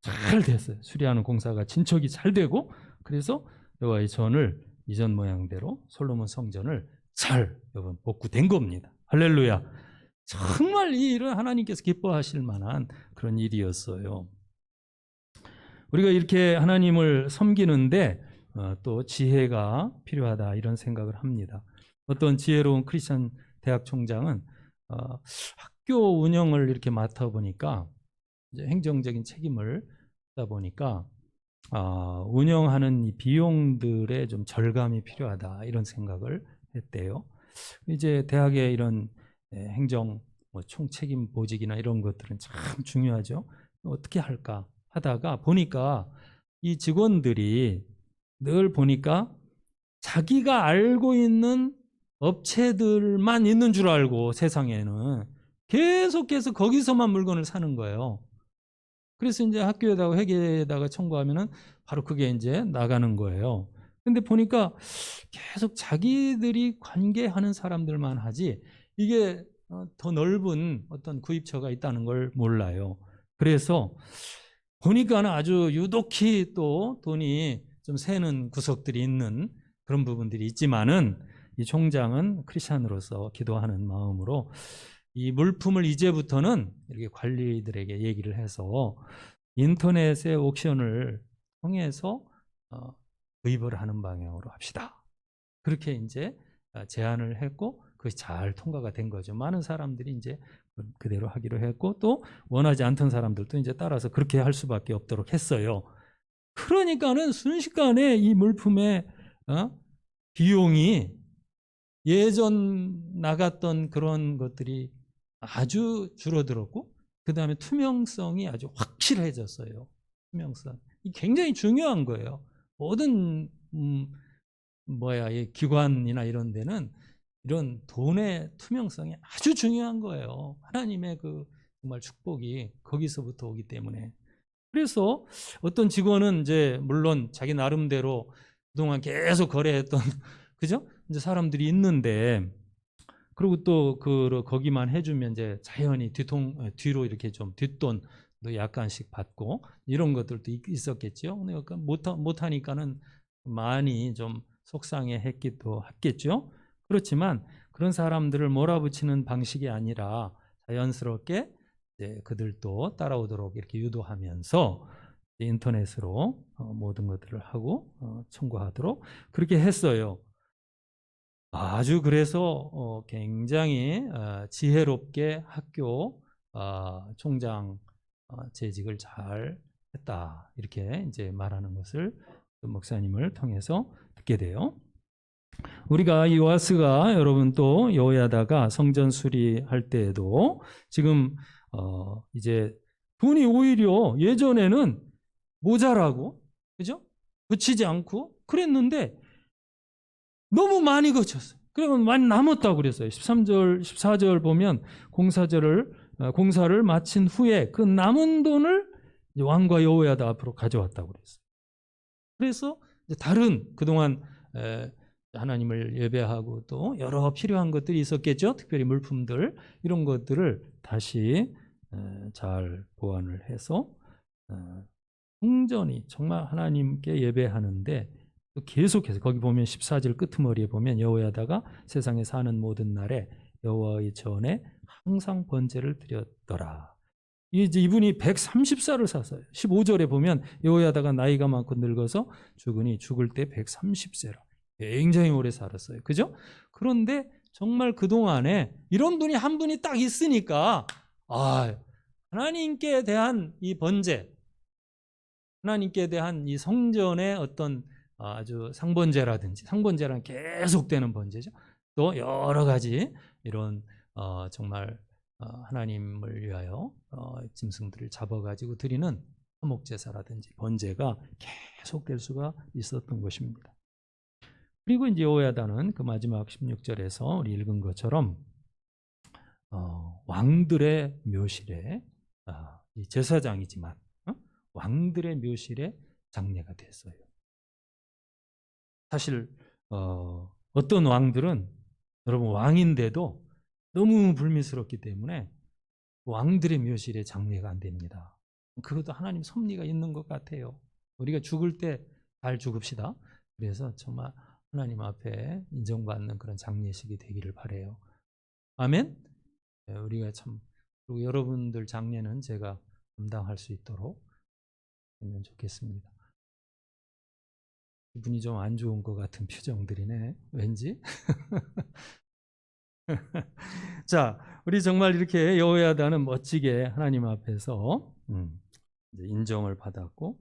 잘 됐어요. 수리하는 공사가 진척이 잘 되고 그래서 여호와의 전을 이전 모양대로 솔로몬 성전을 잘 여러분 복구된 겁니다. 할렐루야. 정말 이 일은 하나님께서 기뻐하실 만한 그런 일이었어요. 우리가 이렇게 하나님을 섬기는데 또 지혜가 필요하다 이런 생각을 합니다. 어떤 지혜로운 크리스천 대학 총장은 학교 운영을 이렇게 맡아보니까 이제 행정적인 책임을 하다 보니까 운영하는 이 비용들의 좀 절감이 필요하다 이런 생각을 했대요. 이제 대학의 이런 행정 뭐 총책임 보직이나 이런 것들은 참 중요하죠. 어떻게 할까 하다가 보니까 이 직원들이 늘 보니까 자기가 알고 있는 업체들만 있는 줄 알고 세상에는 계속해서 거기서만 물건을 사는 거예요. 그래서 이제 학교에다가 회계에다가 청구하면은 바로 그게 이제 나가는 거예요. 근데 보니까 계속 자기들이 관계하는 사람들만 하지 이게 더 넓은 어떤 구입처가 있다는 걸 몰라요. 그래서 보니까는 아주 유독히 또 돈이 좀 새는 구석들이 있는 그런 부분들이 있지만은 이 총장은 크리스찬으로서 기도하는 마음으로 이 물품을 이제부터는 이렇게 관리들에게 얘기를 해서 인터넷의 옥션을 통해서 구입을 하는 방향으로 합시다. 그렇게 이제 제안을 했고 그것이 잘 통과가 된 거죠. 많은 사람들이 이제 그대로 하기로 했고 또 원하지 않던 사람들도 이제 따라서 그렇게 할 수밖에 없도록 했어요. 그러니까는 순식간에 이 물품의 비용이 예전 나갔던 그런 것들이 아주 줄어들었고 그 다음에 투명성이 아주 확실해졌어요. 투명성. 이 굉장히 중요한 거예요. 모든 이 기관이나 이런 데는 이런 돈의 투명성이 아주 중요한 거예요. 하나님의 그 정말 축복이 거기서부터 오기 때문에. 그래서 어떤 직원은 이제 물론 자기 나름대로 그동안 계속 거래했던 그죠? 이제 사람들이 있는데 그리고 또 거기만 해주면 이제 자연히 뒤로 이렇게 좀 뒷돈도 약간씩 받고 이런 것들도 있었겠죠. 그러니까 못하니까는 많이 좀 속상해 했겠죠. 그렇지만 그런 사람들을 몰아붙이는 방식이 아니라 자연스럽게 이제 그들도 따라오도록 이렇게 유도하면서 인터넷으로 모든 것들을 하고 청구하도록 그렇게 했어요. 아주 그래서 굉장히 지혜롭게 학교 총장 재직을 잘 했다 이렇게 이제 말하는 것을 목사님을 통해서 듣게 돼요. 우리가 이 요아스가 여러분 또 여호야다가 성전 수리할 때에도 지금 이제 돈이 오히려 예전에는 모자라고 그죠? 붙이지 않고 그랬는데 너무 많이 거쳤어요. 그러면 많이 남았다고 그랬어요. 13절, 14절 보면 공사를 마친 후에 그 남은 돈을 이제 왕과 여호야다 앞으로 가져왔다고 그랬어요. 그래서 이제 다른 그동안 하나님을 예배하고 또 여러 필요한 것들이 있었겠죠. 특별히 물품들 이런 것들을 다시 잘 보완을 해서 성전이 정말 하나님께 예배하는데 또 계속해서 거기 보면 14절 끄트머리에 보면 여호야다가 세상에 사는 모든 날에 여호와의 전에 항상 번제를 드렸더라. 이제 이분이 130살을 사서요. 15절에 보면 여호야다가 나이가 많고 늙어서 죽으니 죽을 때 130세라. 굉장히 오래 살았어요. 그죠? 그런데 정말 그동안에 이런 분이 한 분이 딱 있으니까 하나님께 대한 이 번제, 하나님께 대한 이 성전의 어떤 아주 상번제라는 계속되는 번제죠. 또 여러 가지 이런 정말 하나님을 위하여 짐승들을 잡아가지고 드리는 화목제사라든지 번제가 계속될 수가 있었던 것입니다. 그리고 이제 여호야다는 그 마지막 16절에서 우리 읽은 것처럼 왕들의 묘실에 이 제사장이지만 왕들의 묘실에 장례가 됐어요. 사실 어떤 왕들은 여러분 왕인데도 너무 불미스럽기 때문에 왕들의 묘실에 장례가 안 됩니다. 그것도 하나님 섭리가 있는 것 같아요. 우리가 죽을 때 잘 죽읍시다. 그래서 정말 하나님 앞에 인정받는 그런 장례식이 되기를 바라요. 아멘. 우리가 참 그리고 여러분들 장례는 제가 감당할 수 있도록 하면 좋겠습니다. 기분이 좀 안 좋은 것 같은 표정들이네. 왠지. 자, 우리 정말 이렇게 여호야다는 멋지게 하나님 앞에서 이제 인정을 받았고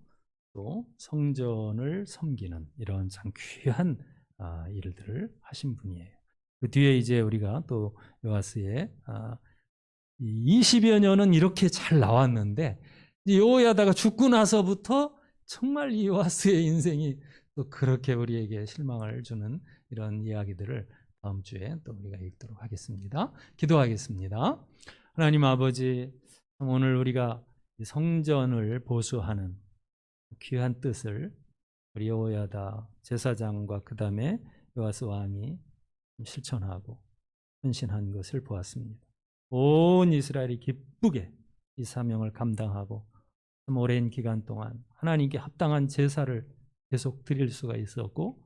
또 성전을 섬기는 이런 참 귀한 일들을 하신 분이에요. 그 뒤에 이제 우리가 또 요아스의 20여 년은 이렇게 잘 나왔는데 여호야다가 죽고 나서부터 정말 이 요아스의 인생이 또 그렇게 우리에게 실망을 주는 이런 이야기들을 다음 주에 또 우리가 읽도록 하겠습니다. 기도하겠습니다. 하나님 아버지, 오늘 우리가 성전을 보수하는 귀한 뜻을 우리 여호야다 제사장과 그 다음에 요아스 왕이 실천하고 헌신한 것을 보았습니다. 온 이스라엘이 기쁘게 이 사명을 감당하고 오랜 기간 동안 하나님께 합당한 제사를 계속 드릴 수가 있었고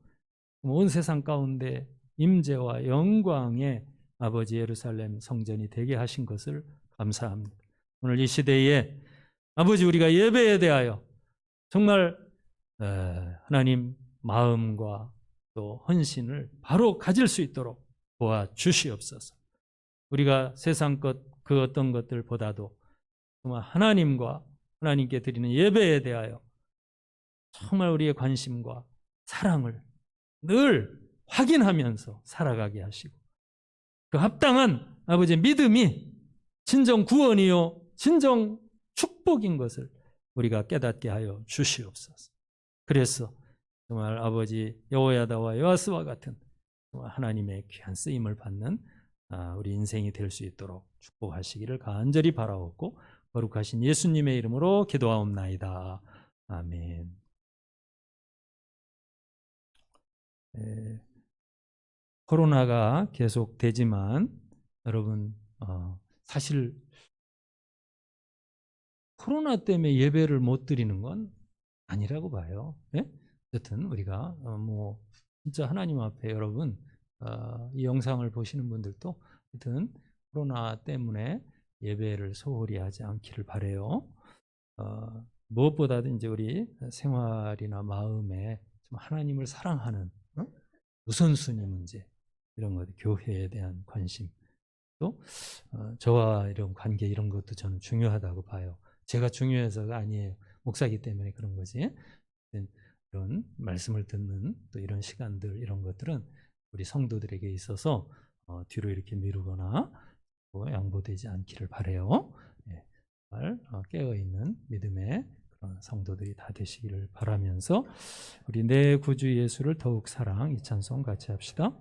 온 세상 가운데 임재와 영광의 아버지 예루살렘 성전이 되게 하신 것을 감사합니다. 오늘 이 시대에 아버지 우리가 예배에 대하여 정말 하나님 마음과 또 헌신을 바로 가질 수 있도록 도와주시옵소서. 우리가 세상 것 그 어떤 것들보다도 정말 하나님과 하나님께 드리는 예배에 대하여 정말 우리의 관심과 사랑을 늘 확인하면서 살아가게 하시고 그 합당한 아버지의 믿음이 진정 구원이요 진정 축복인 것을 우리가 깨닫게 하여 주시옵소서. 그래서 정말 아버지 여호야다와 요아스와 같은 하나님의 귀한 쓰임을 받는 우리 인생이 될 수 있도록 축복하시기를 간절히 바라옵고 거룩하신 예수님의 이름으로 기도하옵나이다. 아멘. 코로나가 계속되지만 여러분 사실 코로나 때문에 예배를 못 드리는 건 아니라고 봐요. 예? 어쨌든 우리가 진짜 하나님 앞에 여러분 이 영상을 보시는 분들도 하여튼 코로나 때문에 예배를 소홀히 하지 않기를 바라요. 무엇보다도 이제 우리 생활이나 마음에 좀 하나님을 사랑하는 우선순위 문제 이런 것, 교회에 대한 관심, 또 저와 이런 관계 이런 것도 저는 중요하다고 봐요. 제가 중요해서가 아니에요. 목사이기 때문에 그런 거지. 이런 말씀을 듣는 또 이런 시간들 이런 것들은 우리 성도들에게 있어서 뒤로 이렇게 미루거나 양보되지 않기를 바라요. 정말 깨어있는 믿음의 그런 성도들이 다 되시기를 바라면서 우리 내 구주 예수를 더욱 사랑 이 찬송 같이 합시다.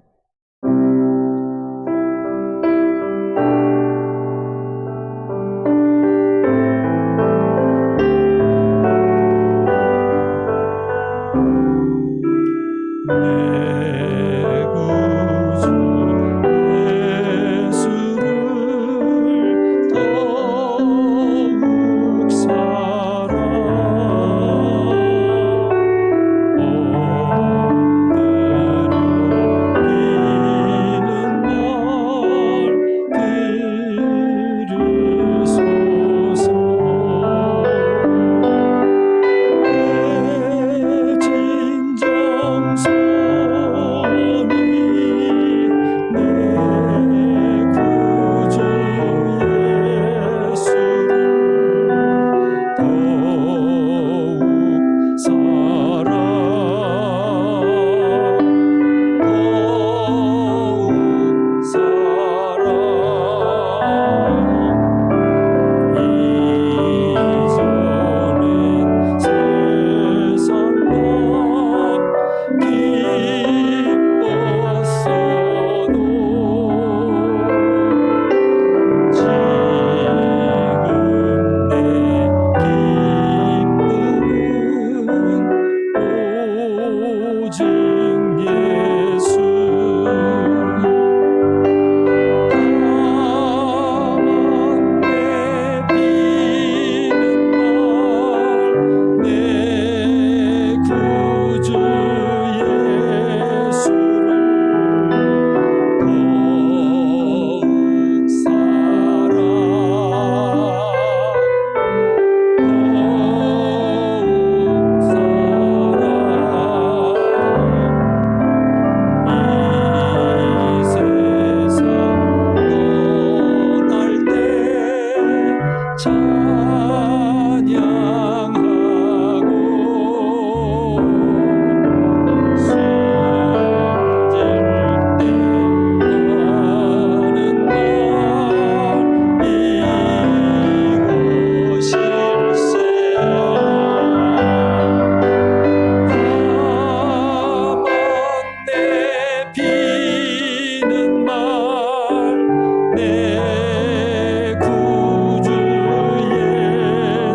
내 구주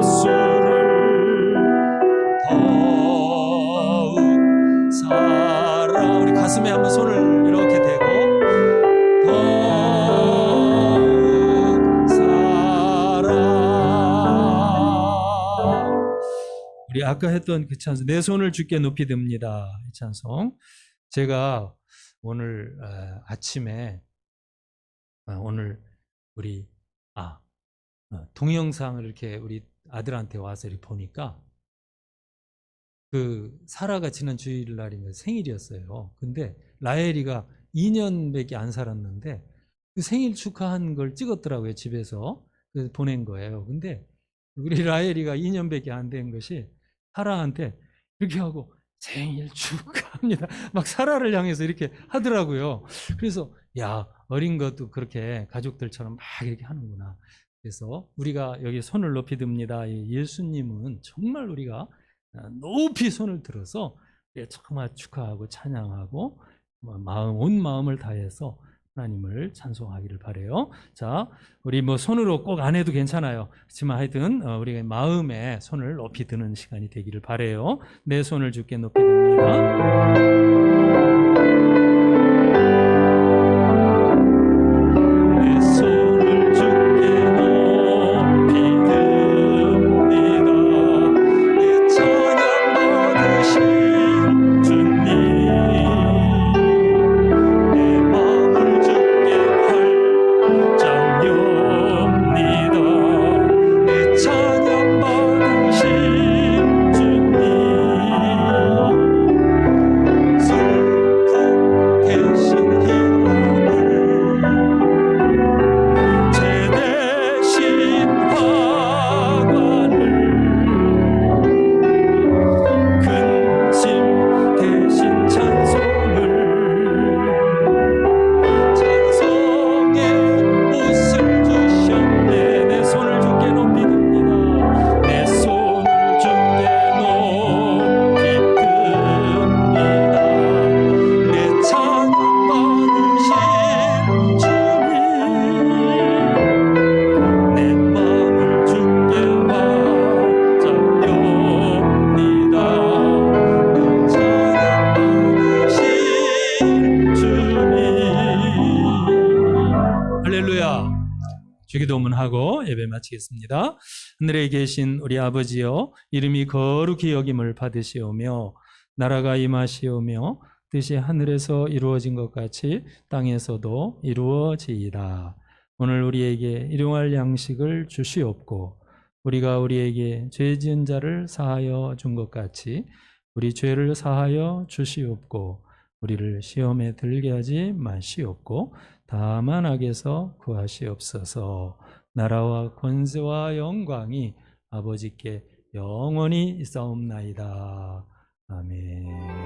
예수를 더욱 가슴에 한번 손을 이렇게 대고 더욱 사랑. 우리 아까 했던 그 찬송 내 손을 주께 높이 듭니다. 이 찬송 제가 오늘 아침에 오늘 우리 동영상을 이렇게 우리 아들한테 와서 이렇게 보니까 그 사라가 지난 주일날이면 생일이었어요. 근데 라헬이가 2년밖에 안 살았는데 그 생일 축하한 걸 찍었더라고요. 집에서. 그래서 보낸 거예요. 근데 우리 라헬이가 2년밖에 안 된 것이 사라한테 이렇게 하고 생일 축하합니다. 막 사라를 향해서 이렇게 하더라고요. 그래서 야, 어린 것도 그렇게 가족들처럼 막 이렇게 하는구나. 그래서 우리가 여기 손을 높이 듭니다. 예수님은 정말 우리가 높이 손을 들어서 정말 축하하고 찬양하고 온 마음을 다해서 하나님을 찬송하기를 바라요. 자, 우리 손으로 꼭 안 해도 괜찮아요. 그렇지만 하여튼 우리가 마음에 손을 높이 드는 시간이 되기를 바라요. 내 손을 주께 높이 듭니다. 찬양 받으신 주님 주기도문하고 예배 마치겠습니다. 하늘에 계신 우리 아버지여, 이름이 거룩히 여김을 받으시오며 나라가 임하시오며 뜻이 하늘에서 이루어진 것 같이 땅에서도 이루어지이다. 오늘 우리에게 일용할 양식을 주시옵고 우리가 우리에게 죄 지은 자를 사하여 준 것 같이 우리 죄를 사하여 주시옵고 우리를 시험에 들게 하지 마시옵고 다만 악에서 구하시옵소서. 나라와 권세와 영광이 아버지께 영원히 있사옵나이다. 아멘.